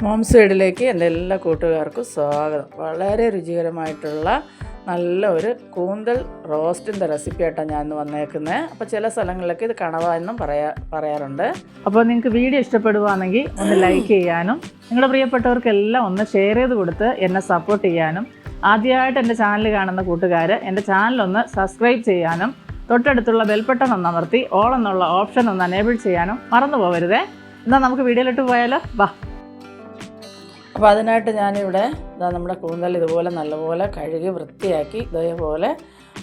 Moms വീടിലേക്ക് എൻ്റെ എല്ലാ കൂട്ടുകാർക്കും സ്വാഗതം. വളരെ രുചികരമായിട്ടുള്ള നല്ല ഒരു കൂന്തൽ റോസ്റ്റിൻ്റെ റെസിപ്പി ആയിട്ടാണ് ഞാൻ ഇന്ന് വന്നേക്കുന്നത്. അപ്പോൾ ചില സ്ഥലങ്ങളിലൊക്കെ ഇത് കണവ എന്നും പറയാറുണ്ട്. അപ്പോൾ നിങ്ങൾക്ക് വീഡിയോ ഇഷ്ടപ്പെടുകയാണെങ്കിൽ ഒന്ന് ലൈക്ക് ചെയ്യാനും നിങ്ങളുടെ പ്രിയപ്പെട്ടവർക്കെല്ലാം ഒന്ന് ഷെയർ ചെയ്ത് കൊടുത്ത് എന്നെ സപ്പോർട്ട് ചെയ്യാനും, ആദ്യമായിട്ട് എൻ്റെ ചാനൽ കാണുന്ന കൂട്ടുകാർ എൻ്റെ ചാനലൊന്ന് സബ്സ്ക്രൈബ് ചെയ്യാനും, തൊട്ടടുത്തുള്ള ബെൽബട്ടൺ ഒന്ന് അമർത്തി ഓൾ എന്നുള്ള ഓപ്ഷൻ ഒന്ന് എനേബിൾ ചെയ്യാനും മറന്നു പോകരുതേ. എന്നാൽ നമുക്ക് വീഡിയോയിലിട്ട് പോയാലോ, വാ. അപ്പോൾ അതിനായിട്ട് ഞാനിവിടെ നമ്മുടെ കൂന്തൽ ഇതുപോലെ നല്ലപോലെ കഴുകി വൃത്തിയാക്കി ഇതേപോലെ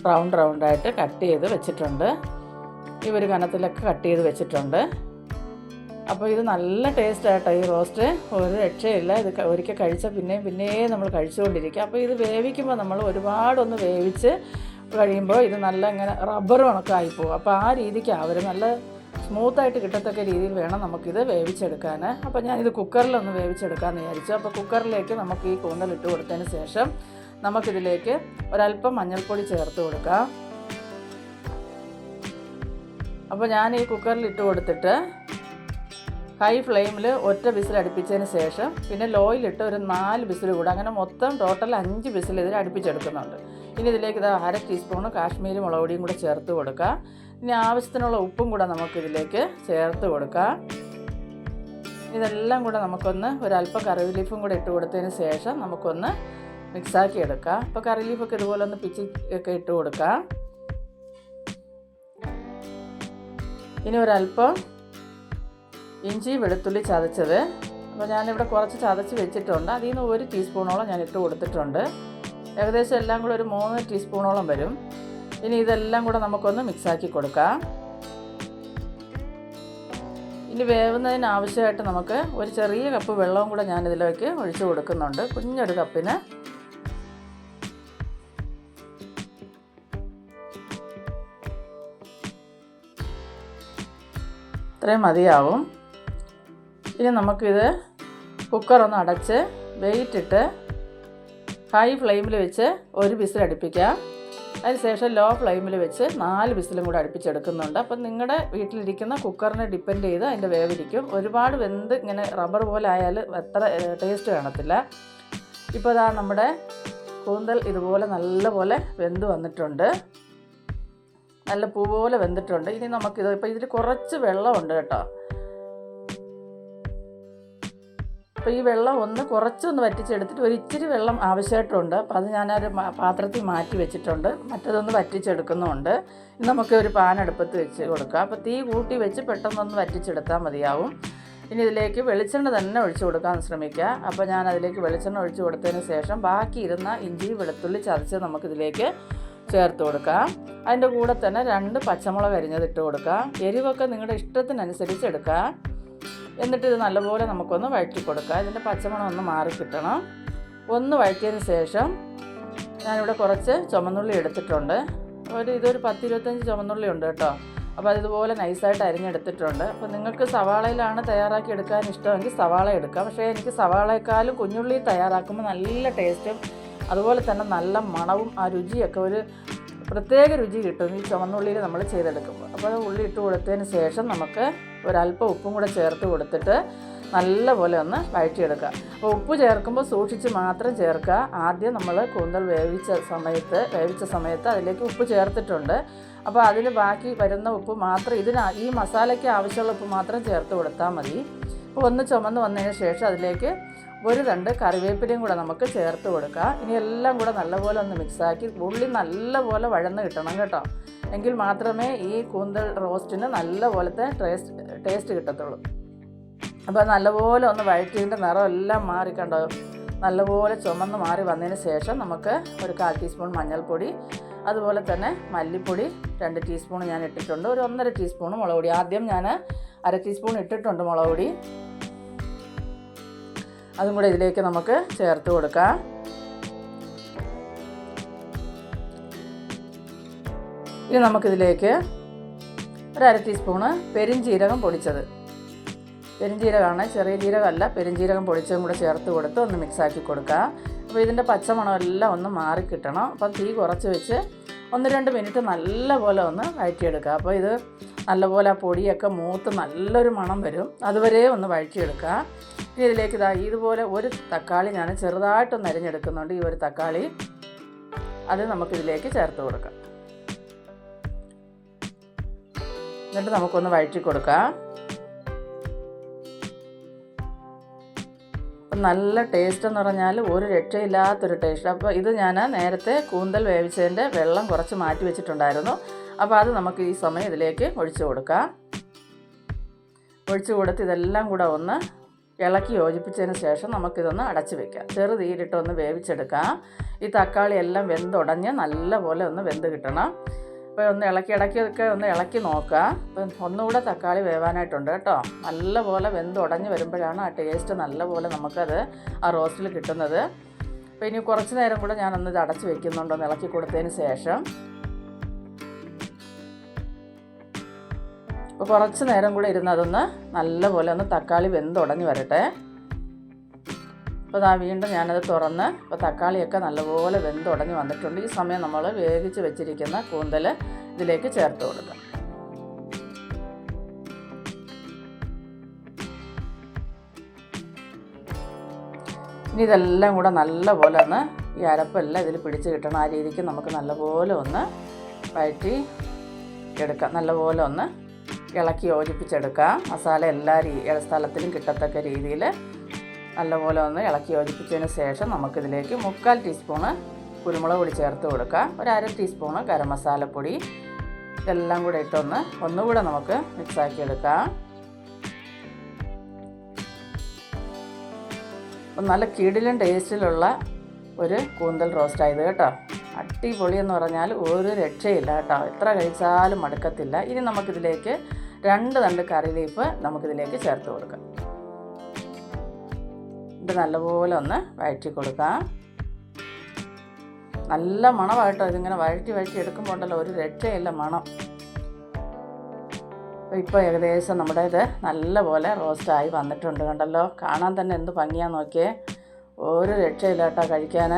റൗണ്ടായിട്ട് കട്ട് ചെയ്ത് വെച്ചിട്ടുണ്ട്. ഈ ഒരു കനത്തിലൊക്കെ കട്ട് ചെയ്ത് വെച്ചിട്ടുണ്ട്. അപ്പോൾ ഇത് നല്ല ടേസ്റ്റായിട്ടോ ഈ റോസ്റ്റ്, ഒരു രക്ഷയില്ല. ഇത് ഒരിക്കൽ കഴിച്ചാൽ പിന്നെയും നമ്മൾ കഴിച്ചുകൊണ്ടിരിക്കുക. അപ്പോൾ ഇത് വേവിക്കുമ്പോൾ നമ്മൾ ഒരുപാടൊന്ന് വേവിച്ച് കഴിയുമ്പോൾ ഇത് നല്ല ഇങ്ങനെ റബ്ബർ കണക്കായി പോകും. അപ്പോൾ ആ രീതിക്ക് അവർ നല്ല സ്മൂത്തായിട്ട് കിട്ടത്തക്ക രീതിയിൽ വേണം നമുക്കിത് വേവിച്ചെടുക്കാൻ. അപ്പോൾ ഞാനിത് കുക്കറിലൊന്ന് വേവിച്ചെടുക്കാമെന്ന് വിചാരിച്ചു. അപ്പോൾ കുക്കറിലേക്ക് നമുക്ക് ഈ കൂന്തൽ ഇട്ട് കൊടുത്തതിന് ശേഷം നമുക്കിതിലേക്ക് ഒരല്പം മഞ്ഞൾപ്പൊടി ചേർത്ത് കൊടുക്കാം. അപ്പോൾ ഞാൻ ഈ കുക്കറിൽ ഇട്ട് കൊടുത്തിട്ട് ഹൈ ഫ്ലെയിമിൽ ഒറ്റ വിസിൽ അടുപ്പിച്ചതിന് ശേഷം പിന്നെ ലോയിലിട്ട് ഒരു 4 വിസിൽ കൂടെ, അങ്ങനെ മൊത്തം ടോട്ടൽ 5 വിസിൽ ഇതിൽ അടുപ്പിച്ചെടുക്കുന്നുണ്ട്. ഇനി ഇതിലേക്ക് ഇത് 1/2 ടീസ്പൂൺ കാശ്മീരി മുളക് പൊടിയും കൂടെ ചേർത്ത് കൊടുക്കുക. ഇനി ആവശ്യത്തിനുള്ള ഉപ്പും കൂടെ നമുക്കിതിലേക്ക് ചേർത്ത് കൊടുക്കാം. ഇതെല്ലാം കൂടെ നമുക്കൊന്ന് ഒരല്പം കറി ലീഫും കൂടെ ഇട്ട് കൊടുത്തതിന് ശേഷം നമുക്കൊന്ന് മിക്സാക്കി എടുക്കാം. അപ്പോൾ കറി ലീഫൊക്കെ ഇതുപോലെ ഒന്ന് പിച്ചി ഒക്കെ ഇട്ട് കൊടുക്കാം. ഇനി ഒരല്പം ഇഞ്ചി വെളുത്തുള്ളി ചതച്ചത്, അപ്പോൾ ഞാനിവിടെ കുറച്ച് ചതച്ച് വെച്ചിട്ടുണ്ട്. അതിൽ നിന്ന് 1 ടീസ്പൂണോളം ഞാൻ ഇട്ട് കൊടുത്തിട്ടുണ്ട്. ഏകദേശം എല്ലാം കൂടെ ഒരു 3 ടീസ്പൂണോളം വരും. ഇനി ഇതെല്ലാം കൂടെ നമുക്കൊന്ന് മിക്സാക്കി കൊടുക്കാം. ഇനി വേവുന്നതിന് ആവശ്യമായിട്ട് നമുക്ക് ഒരു ചെറിയ കപ്പ് വെള്ളവും കൂടെ ഞാനിതിലേക്ക് ഒഴിച്ചു കൊടുക്കുന്നുണ്ട്, കുഞ്ഞൊരു കപ്പിന്. ഇത്രയും മതിയാവും. ഇനി നമുക്കിത് കുക്കറൊന്ന് അടച്ച് വെയിറ്റിട്ട് ഹൈ ഫ്ലെയിമിൽ വെച്ച് 1 വിസിൽ അടുപ്പിക്കാം. അതിനുശേഷം ലോ ഫ്ലെയിമിൽ വെച്ച് 4 വിസിലും കൂടെ അടുപ്പിച്ചെടുക്കുന്നുണ്ട്. അപ്പം നിങ്ങളുടെ വീട്ടിലിരിക്കുന്ന കുക്കറിനെ ഡിപ്പെൻഡ് ചെയ്ത് അതിൻ്റെ വേവിരിക്കും. ഒരുപാട് വെന്ത് ഇങ്ങനെ റബ്ബർ പോലെ ആയാൽ അത്ര ടേസ്റ്റ് കാണത്തില്ല. ഇപ്പോൾ ഇതാ നമ്മുടെ കൂന്തൽ ഇതുപോലെ നല്ലപോലെ വെന്ത് വന്നിട്ടുണ്ട്, നല്ല പൂ പോലെ വെന്തിട്ടുണ്ട്. ഇനി നമുക്കിത് ഇപ്പോൾ ഇതിൽ കുറച്ച് വെള്ളമുണ്ട് കേട്ടോ. അപ്പോൾ ഈ വെള്ളം കുറച്ചൊന്ന് വറ്റിച്ചെടുത്തിട്ട് ഒരിച്ചിരി വെള്ളം ആവശ്യമായിട്ടുണ്ട്. അപ്പോൾ അത് ഞാനൊരു പാത്രത്തിൽ മാറ്റി വെച്ചിട്ടുണ്ട്. മറ്റേതൊന്ന് വറ്റിച്ചെടുക്കുന്നുമുണ്ട്. ഇനി നമുക്ക് ഒരു പാൻ അടുപ്പത്ത് വെച്ച് കൊടുക്കാം. അപ്പോൾ തീ കൂട്ടി വെച്ച് പെട്ടെന്നൊന്ന് വറ്റിച്ചെടുത്താൽ മതിയാവും. ഇനി ഇതിലേക്ക് വെളിച്ചെണ്ണ തന്നെ ഒഴിച്ചു കൊടുക്കാൻ ശ്രമിക്കുക. അപ്പോൾ ഞാൻ അതിലേക്ക് വെളിച്ചെണ്ണ ഒഴിച്ചു കൊടുത്തതിന് ശേഷം ബാക്കി ഇരുന്ന ഇഞ്ചി വെളുത്തുള്ളി ചതച്ച് നമുക്കിതിലേക്ക് ചേർത്ത് കൊടുക്കാം. അതിൻ്റെ കൂടെ തന്നെ 2 പച്ചമുളക് അരിഞ്ഞത് ഇട്ട് കൊടുക്കാം. എരിവൊക്കെ നിങ്ങളുടെ ഇഷ്ടത്തിനനുസരിച്ച് എടുക്കാം. എന്നിട്ട് ഇത് നല്ലപോലെ നമുക്കൊന്ന് വഴറ്റി കൊടുക്കാം. ഇതിൻ്റെ പച്ചമണം ഒന്ന് മാറി കിട്ടണം. ഒന്ന് വഴറ്റിയതിന് ശേഷം ഞാനിവിടെ കുറച്ച് ചുമന്നുള്ളി എടുത്തിട്ടുണ്ട്. ഇതൊരു 10-25 ചുമന്നുള്ളി ഉണ്ട് കേട്ടോ. അപ്പോൾ അതിതുപോലെ നൈസായിട്ട് അരിഞ്ഞെടുത്തിട്ടുണ്ട്. അപ്പോൾ നിങ്ങൾക്ക് സവാളയിലാണ് തയ്യാറാക്കി എടുക്കാൻ ഇഷ്ടമെങ്കിൽ സവാള എടുക്കാം. പക്ഷേ എനിക്ക് സവാളയെക്കാളും കുഞ്ഞുള്ളി തയ്യാറാക്കുമ്പോൾ നല്ല ടേസ്റ്റും അതുപോലെ തന്നെ നല്ല മണവും ആ രുചിയൊക്കെ ഒരു പ്രത്യേക രുചി കിട്ടും ഈ ചുവന്നുള്ളിയിൽ നമ്മൾ ചെയ്തെടുക്കുമ്പോൾ. അപ്പോൾ അത് ഉള്ളി ഇട്ട് കൊടുത്തതിന് ശേഷം നമുക്ക് ഒരല്പം ഉപ്പും കൂടെ ചേർത്ത് കൊടുത്തിട്ട് നല്ലപോലെ ഒന്ന് വഴറ്റിയെടുക്കുക. അപ്പോൾ ഉപ്പ് ചേർക്കുമ്പോൾ സൂക്ഷിച്ച് മാത്രം ചേർക്കുക. ആദ്യം നമ്മൾ കൂന്തൽ വേവിച്ച സമയത്ത് അതിലേക്ക് ഉപ്പ് ചേർത്തിട്ടുണ്ട്. അപ്പോൾ അതിൽ ബാക്കി വരുന്ന ഉപ്പ് മാത്രം ഈ മസാലയ്ക്ക് ആവശ്യമുള്ള ഉപ്പ് മാത്രം ചേർത്ത് കൊടുത്താൽ മതി. അപ്പോൾ ഒന്ന് ചുമന്ന് വന്നതിന് ശേഷം അതിലേക്ക് 1 തണ്ട് കറിവേപ്പിലയും കൂടെ നമുക്ക് ചേർത്ത് കൊടുക്കുക. ഇനി എല്ലാം കൂടെ നല്ലപോലെ ഒന്ന് മിക്സാക്കി ഉള്ളി നല്ലപോലെ വഴന്ന് കിട്ടണം കേട്ടോ. എങ്കിൽ മാത്രമേ ഈ കൂന്തൽ റോസ്റ്റിന് നല്ലപോലത്തെ ടേസ്റ്റ് കിട്ടത്തുള്ളൂ. അപ്പോൾ നല്ലപോലെ ഒന്ന് വഴറ്റിയതിൻ്റെ നിറം എല്ലാം മാറിക്കണ്ടോ, നല്ലപോലെ ചുമന്ന് മാറി വന്നതിന് ശേഷം നമുക്ക് ഒരു 1/4 ടീസ്പൂൺ മഞ്ഞൾപ്പൊടി, അതുപോലെ തന്നെ മല്ലിപ്പൊടി 2 ടീസ്പൂൺ ഞാൻ ഇട്ടിട്ടുണ്ട്. ഒരു 1.5 ടീസ്പൂൺ മുളക് പൊടി. ആദ്യം ഞാൻ 1/2 ടീസ്പൂൺ ഇട്ടിട്ടുണ്ട് മുളക് പൊടി. അതും കൂടെ ഇതിലേക്ക് നമുക്ക് ചേർത്ത് കൊടുക്കാം. ഇനി നമുക്കിതിലേക്ക് ഒരു 1/2 ടീസ്പൂണ് പെരിഞ്ജീരകം പൊടിച്ചത്, പെരിഞ്ജീരകമാണ്, ചെറിയ ജീരകമല്ല, പെരിഞ്ജീരകം പൊടിച്ചതും കൂടെ ചേർത്ത് കൊടുത്ത് ഒന്ന് മിക്സാക്കി കൊടുക്കുക. അപ്പോൾ ഇതിൻ്റെ പച്ചമണമെല്ലാം ഒന്ന് മാറിക്കിട്ടണം. അപ്പം തീ കുറച്ച് വെച്ച് 1-2 മിനിറ്റ് നല്ലപോലെ ഒന്ന് വഴറ്റിയെടുക്കുക. അപ്പോൾ ഇത് നല്ലപോലെ ആ പൊടിയൊക്കെ മൂത്ത് നല്ലൊരു മണം വരും, അതുവരെ ഒന്ന് വഴറ്റിയെടുക്കുക. ഇനി ഇതിലേക്ക് ഇതുപോലെ ഒരു തക്കാളി ഞാൻ ചെറുതായിട്ടൊന്ന് അരിഞ്ഞെടുക്കുന്നുണ്ട്. ഈ ഒരു തക്കാളി അത് നമുക്കിതിലേക്ക് ചേർത്ത് കൊടുക്കാം. എന്നിട്ട് നമുക്കൊന്ന് വഴറ്റി കൊടുക്കാം. നല്ല ടേസ്റ്റ് എന്ന് പറഞ്ഞാൽ ഒരു രക്ഷയില്ലാത്തൊരു ടേസ്റ്റ്. അപ്പോൾ ഇത് ഞാൻ നേരത്തെ കൂന്തൽ വേവിച്ചതിൻ്റെ വെള്ളം കുറച്ച് മാറ്റി വെച്ചിട്ടുണ്ടായിരുന്നു. അപ്പോൾ അത് നമുക്ക് ഈ സമയം ഇതിലേക്ക് ഒഴിച്ചു കൊടുക്കാം. ഒഴിച്ചു കൊടുത്ത് ഇതെല്ലാം കൂടെ ഒന്ന് ഇളക്കി യോജിപ്പിച്ചതിന് ശേഷം നമുക്കിതൊന്ന് അടച്ച് വയ്ക്കാം. ചെറുതീരിട്ടൊന്ന് വേവിച്ചെടുക്കാം. ഈ തക്കാളി എല്ലാം വെന്തുടഞ്ഞ് നല്ലപോലെ ഒന്ന് വെന്ത് കിട്ടണം. അപ്പോൾ ഒന്ന് ഇടയ്ക്കൊക്കെ ഒന്ന് ഇളക്കി നോക്കുക. അപ്പം ഒന്നുകൂടെ തക്കാളി വേവാനായിട്ടുണ്ട് കേട്ടോ. നല്ലപോലെ വെന്തുടഞ്ഞ് വരുമ്പോഴാണ് ആ ടേസ്റ്റ് നല്ലപോലെ നമുക്കത് ആ റോസ്റ്റിൽ കിട്ടുന്നത്. അപ്പോൾ ഇനി കുറച്ച് നേരം കൂടെ ഞാനൊന്ന് ഇത് അടച്ച് വയ്ക്കുന്നുണ്ട്, ഒന്ന് ഇളക്കി കൊടുത്തതിന് ശേഷം. അപ്പോൾ കുറച്ച് നേരം കൂടെ ഇരുന്ന് അതൊന്ന് നല്ലപോലെ ഒന്ന് തക്കാളി വെന്തുടഞ്ഞ് വരട്ടെ. അപ്പോൾ വീണ്ടും ഞാനത് തുറന്ന് ഇപ്പോൾ തക്കാളിയൊക്കെ നല്ലപോലെ വെന്തുടഞ്ഞ് വന്നിട്ടുണ്ട്. ഈ സമയം നമ്മൾ വേവിച്ച് വെച്ചിരിക്കുന്ന കൂന്തൽ ഇതിലേക്ക് ചേർത്ത് കൊടുക്കാം. ഇനി ഇതെല്ലാം കൂടെ നല്ലപോലെ ഒന്ന് ഈ അരപ്പെല്ലാം ഇതിൽ പിടിച്ച് കിട്ടണം. ആ രീതിക്ക് നമുക്ക് നല്ലപോലെ ഒന്ന് വഴറ്റി എടുക്കാം. നല്ലപോലെ ഒന്ന് ഇളക്കി യോജിപ്പിച്ചെടുക്കാം. മസാല എല്ലാ സ്ഥലത്തിലും കിട്ടത്തക്ക രീതിയിൽ നല്ലപോലെ ഒന്ന് ഇളക്കി യോജിപ്പിച്ചതിന് ശേഷം നമുക്കിതിലേക്ക് 3/4 ടീസ്പൂണ് കുരുമുളക് പൊടി ചേർത്ത് കൊടുക്കാം. ഒരു 1/2 ടീസ്പൂണ് ഗരം മസാലപ്പൊടി. ഇതെല്ലാം കൂടെ ഇട്ടൊന്ന് ഒന്നുകൂടെ നമുക്ക് മിക്സാക്കി എടുക്കാം. നല്ല കിടിലൻ ടേസ്റ്റിലുള്ള ഒരു കൂന്തൽ റോസ്റ്റായത് കേട്ടോ. അടിപൊളി എന്ന് പറഞ്ഞാൽ ഒരു രക്ഷയില്ല കേട്ടോ. എത്ര കഴിച്ചാലും മടുക്കത്തില്ല. ഇനി നമുക്കിതിലേക്ക് 2 തണ്ട് കറി ലീഫ് നമുക്കിതിലേക്ക് ചേർത്ത് കൊടുക്കാം. ഇത് നല്ലപോലെ ഒന്ന് വഴറ്റി കൊടുക്കാം. നല്ല മണമായിട്ടോ. ഇതിങ്ങനെ വഴറ്റി എടുക്കുമ്പോൾ ഉണ്ടല്ലോ ഒരു രക്ഷയില്ല മണം. ഇപ്പോൾ ഏകദേശം നമ്മുടെ ഇത് നല്ലപോലെ റോസ്റ്റായി വന്നിട്ടുണ്ട് കണ്ടല്ലോ. കാണാൻ തന്നെ എന്ത് ഭംഗിയാന്ന് നോക്കിയേ. ഒരു രക്ഷയില്ല കേട്ടോ കഴിക്കാൻ.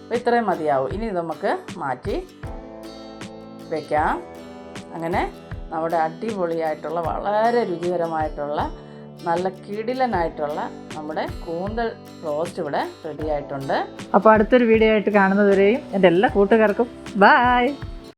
അപ്പോൾ ഇത്രയും മതിയാവും. ഇനി നമുക്ക് മാറ്റി വയ്ക്കാം. അങ്ങനെ നമ്മുടെ അടിപൊളിയായിട്ടുള്ള വളരെ രുചികരമായിട്ടുള്ള നല്ല കിടിലനായിട്ടുള്ള നമ്മുടെ കൂന്തൽ റോസ്റ്റ് ഇവിടെ റെഡി ആയിട്ടുണ്ട്. അപ്പോൾ അടുത്തൊരു വീഡിയോ ആയിട്ട് കാണുന്നതുവരെയും എൻ്റെ എല്ലാ കൂട്ടുകാർക്കും ബായ്.